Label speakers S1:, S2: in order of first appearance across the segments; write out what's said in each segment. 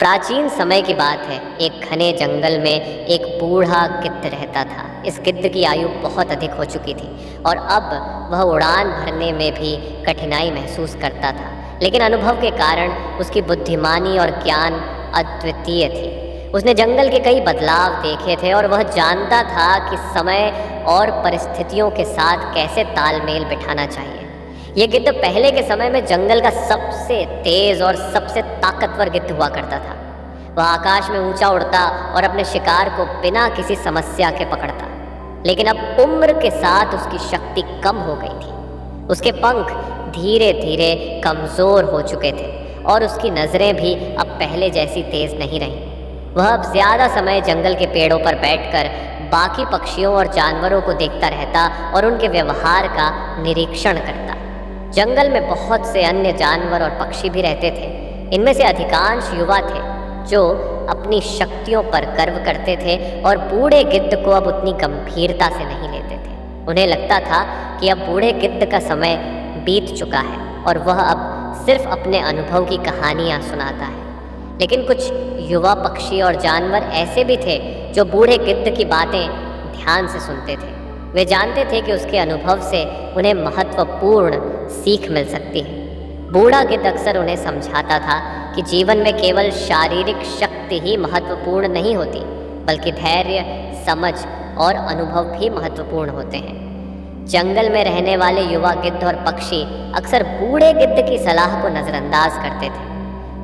S1: प्राचीन समय की बात है। एक घने जंगल में एक बूढ़ा गिद्ध रहता था। इस गिद्ध की आयु बहुत अधिक हो चुकी थी और अब वह उड़ान भरने में भी कठिनाई महसूस करता था, लेकिन अनुभव के कारण उसकी बुद्धिमानी और ज्ञान अद्वितीय थी। उसने जंगल के कई बदलाव देखे थे और वह जानता था कि समय और परिस्थितियों के साथ कैसे तालमेल बिठाना चाहिए। ये गिद्ध पहले के समय में जंगल का सबसे तेज और सबसे ताकतवर गिद्ध हुआ करता था। वह आकाश में ऊंचा उड़ता और अपने शिकार को बिना किसी समस्या के पकड़ता, लेकिन अब उम्र के साथ उसकी शक्ति कम हो गई थी। उसके पंख धीरे धीरे कमज़ोर हो चुके थे और उसकी नज़रें भी अब पहले जैसी तेज नहीं रहीं। वह अब ज़्यादा समय जंगल के पेड़ों पर बैठकर बाकी पक्षियों और जानवरों को देखता रहता और उनके व्यवहार का निरीक्षण करता। जंगल में बहुत से अन्य जानवर और पक्षी भी रहते थे। इनमें से अधिकांश युवा थे जो अपनी शक्तियों पर गर्व करते थे और बूढ़े गिद्ध को अब उतनी गंभीरता से नहीं लेते थे। उन्हें लगता था कि अब बूढ़े गिद्ध का समय बीत चुका है और वह अब सिर्फ अपने अनुभव की कहानियाँ सुनाता है। लेकिन कुछ युवा पक्षी और जानवर ऐसे भी थे जो बूढ़े गिद्ध की बातें ध्यान से सुनते थे। वे जानते थे कि उसके अनुभव से उन्हें महत्वपूर्ण सीख मिल सकती है। बूढ़ा गिद्ध अक्सर उन्हें समझाता था कि जीवन में केवल शारीरिक शक्ति ही महत्वपूर्ण नहीं होती, बल्कि धैर्य, समझ और अनुभव भी महत्वपूर्ण होते हैं। जंगल में रहने वाले युवा गिद्ध और पक्षी अक्सर बूढ़े गिद्ध की सलाह को नज़रअंदाज करते थे।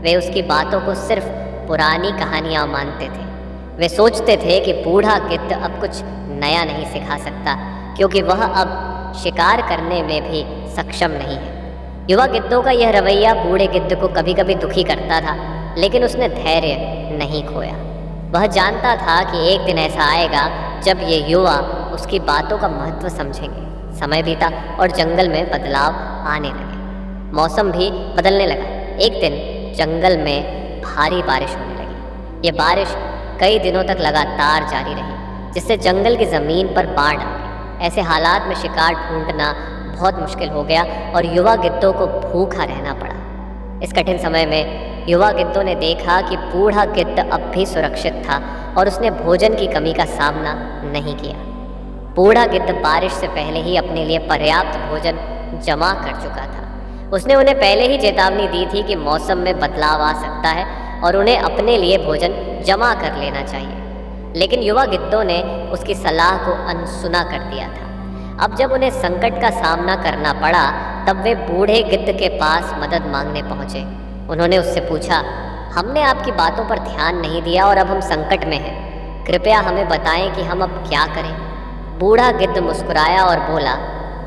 S1: वे उसकी बातों को सिर्फ पुरानी कहानियाँ मानते थे। वे सोचते थे कि बूढ़ा गिद्ध अब कुछ नया नहीं सिखा सकता, क्योंकि वह अब शिकार करने में भी सक्षम नहीं है। युवा गिद्धों का यह रवैया बूढ़े गिद्ध को कभी कभी दुखी करता था, लेकिन उसने धैर्य नहीं खोया। वह जानता था कि एक दिन ऐसा आएगा जब ये युवा उसकी बातों का महत्व समझेंगे। समय बीता और जंगल में बदलाव आने लगे। मौसम भी बदलने लगा। एक दिन जंगल में भारी बारिश होने लगी। ये बारिश कई दिनों तक लगातार जारी रही, जिससे जंगल की ज़मीन पर बाढ़ आ गई। ऐसे हालात में शिकार ढूंढना बहुत मुश्किल हो गया और युवा गिद्धों को भूखा रहना पड़ा। इस कठिन समय में युवा गिद्धों ने देखा कि बूढ़ा गिद्ध अब भी सुरक्षित था और उसने भोजन की कमी का सामना नहीं किया। बूढ़ा गिद्ध बारिश से पहले ही अपने लिए पर्याप्त भोजन जमा कर चुका था। उसने उन्हें पहले ही चेतावनी दी थी कि मौसम में बदलाव आ सकता है और उन्हें अपने लिए भोजन जमा कर लेना चाहिए। लेकिन युवा गिद्धों ने उसकी सलाह को अनसुना कर दिया था। अब जब उन्हें संकट का सामना करना पड़ा, तब वे बूढ़े गिद्ध के पास मदद मांगने पहुंचे। उन्होंने उससे पूछा, हमने आपकी बातों पर ध्यान नहीं दिया और अब हम संकट में हैं। कृपया हमें बताएं कि हम अब क्या करें। बूढ़ा गिद्ध मुस्कुराया और बोला,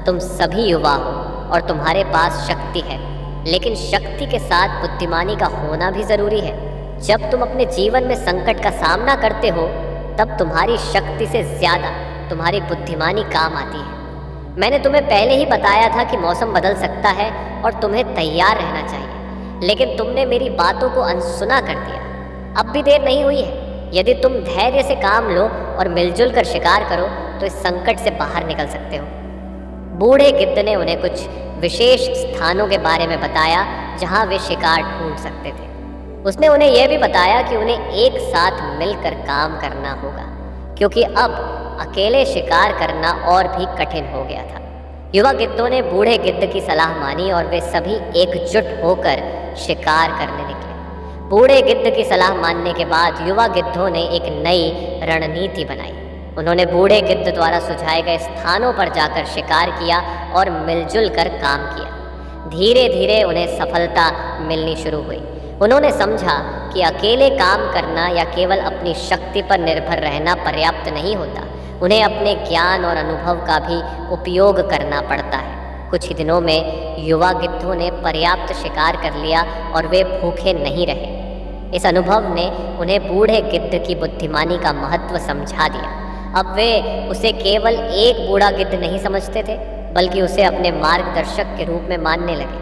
S1: तुम सभी युवा हो और तुम्हारे पास शक्ति है, लेकिन शक्ति के साथ बुद्धिमानी का होना भी ज़रूरी है। जब तुम अपने जीवन में संकट का सामना करते हो, तब तुम्हारी शक्ति से ज़्यादा तुम्हारी बुद्धिमानी काम आती है। मैंने तुम्हें पहले ही बताया था कि मौसम बदल सकता है और तुम्हें तैयार रहना चाहिए, लेकिन तुमने मेरी बातों को अनसुना कर दिया। अब भी देर नहीं हुई है। यदि तुम धैर्य से काम लो और मिलजुल कर शिकार करो तो इस संकट से बाहर निकल सकते हो। बूढ़े गिद्ध ने उन्हें कुछ विशेष स्थानों के बारे में बताया जहां वे शिकार ढूंढ सकते थे। उसने उन्हें यह भी बताया कि उन्हें एक साथ मिलकर काम करना होगा, क्योंकि अब अकेले शिकार करना और भी कठिन हो गया था। युवा गिद्धों ने बूढ़े गिद्ध की सलाह मानी और वे सभी एकजुट होकर शिकार करने निकले। बूढ़े गिद्ध की सलाह मानने के बाद युवा गिद्धों ने एक नई रणनीति बनाई। उन्होंने बूढ़े गिद्ध द्वारा सुझाए गए स्थानों पर जाकर शिकार किया और मिलजुल कर काम किया। धीरे धीरे उन्हें सफलता मिलनी शुरू हुई। उन्होंने समझा कि अकेले काम करना या केवल अपनी शक्ति पर निर्भर रहना पर्याप्त नहीं होता। उन्हें अपने ज्ञान और अनुभव का भी उपयोग करना पड़ता है। कुछ ही दिनों में युवा गिद्धों ने पर्याप्त शिकार कर लिया और वे भूखे नहीं रहे। इस अनुभव ने उन्हें बूढ़े गिद्ध की बुद्धिमानी का महत्व समझा दिया। अब वे उसे केवल एक बूढ़ा गिद्ध नहीं समझते थे, बल्कि उसे अपने मार्गदर्शक के रूप में मानने लगे।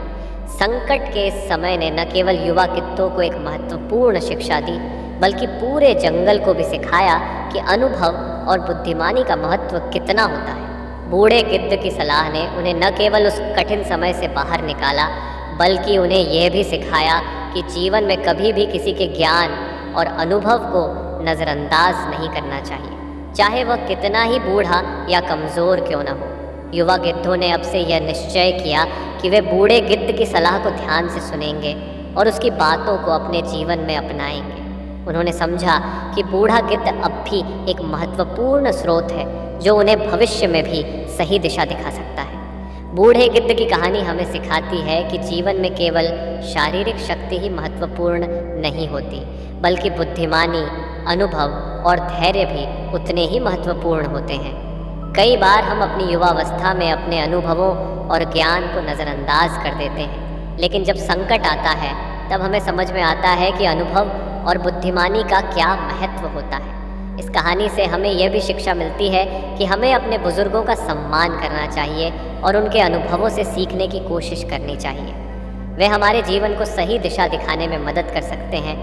S1: संकट के इस समय ने न केवल युवा गिद्धों को एक महत्वपूर्ण शिक्षा दी, बल्कि पूरे जंगल को भी सिखाया कि अनुभव और बुद्धिमानी का महत्व कितना होता है। बूढ़े गिद्ध की सलाह ने उन्हें न केवल उस कठिन समय से बाहर निकाला, बल्कि उन्हें यह भी सिखाया कि जीवन में कभी भी किसी के ज्ञान और अनुभव को नज़रअंदाज नहीं करना चाहिए, चाहे वह कितना ही बूढ़ा या कमज़ोर क्यों न हो। युवा गिद्धों ने अब से यह निश्चय किया कि वे बूढ़े गिद्ध की सलाह को ध्यान से सुनेंगे और उसकी बातों को अपने जीवन में अपनाएंगे। उन्होंने समझा कि बूढ़ा गिद्ध अब भी एक महत्वपूर्ण स्रोत है जो उन्हें भविष्य में भी सही दिशा दिखा सकता है। बूढ़े गिद्ध की कहानी हमें सिखाती है कि जीवन में केवल शारीरिक शक्ति ही महत्वपूर्ण नहीं होती, बल्कि बुद्धिमानी, अनुभव और धैर्य भी उतने ही महत्वपूर्ण होते हैं। कई बार हम अपनी युवावस्था में अपने अनुभवों और ज्ञान को नज़रअंदाज कर देते हैं, लेकिन जब संकट आता है तब हमें समझ में आता है कि अनुभव और बुद्धिमानी का क्या महत्व होता है। इस कहानी से हमें यह भी शिक्षा मिलती है कि हमें अपने बुजुर्गों का सम्मान करना चाहिए और उनके अनुभवों से सीखने की कोशिश करनी चाहिए। वे हमारे जीवन को सही दिशा दिखाने में मदद कर सकते हैं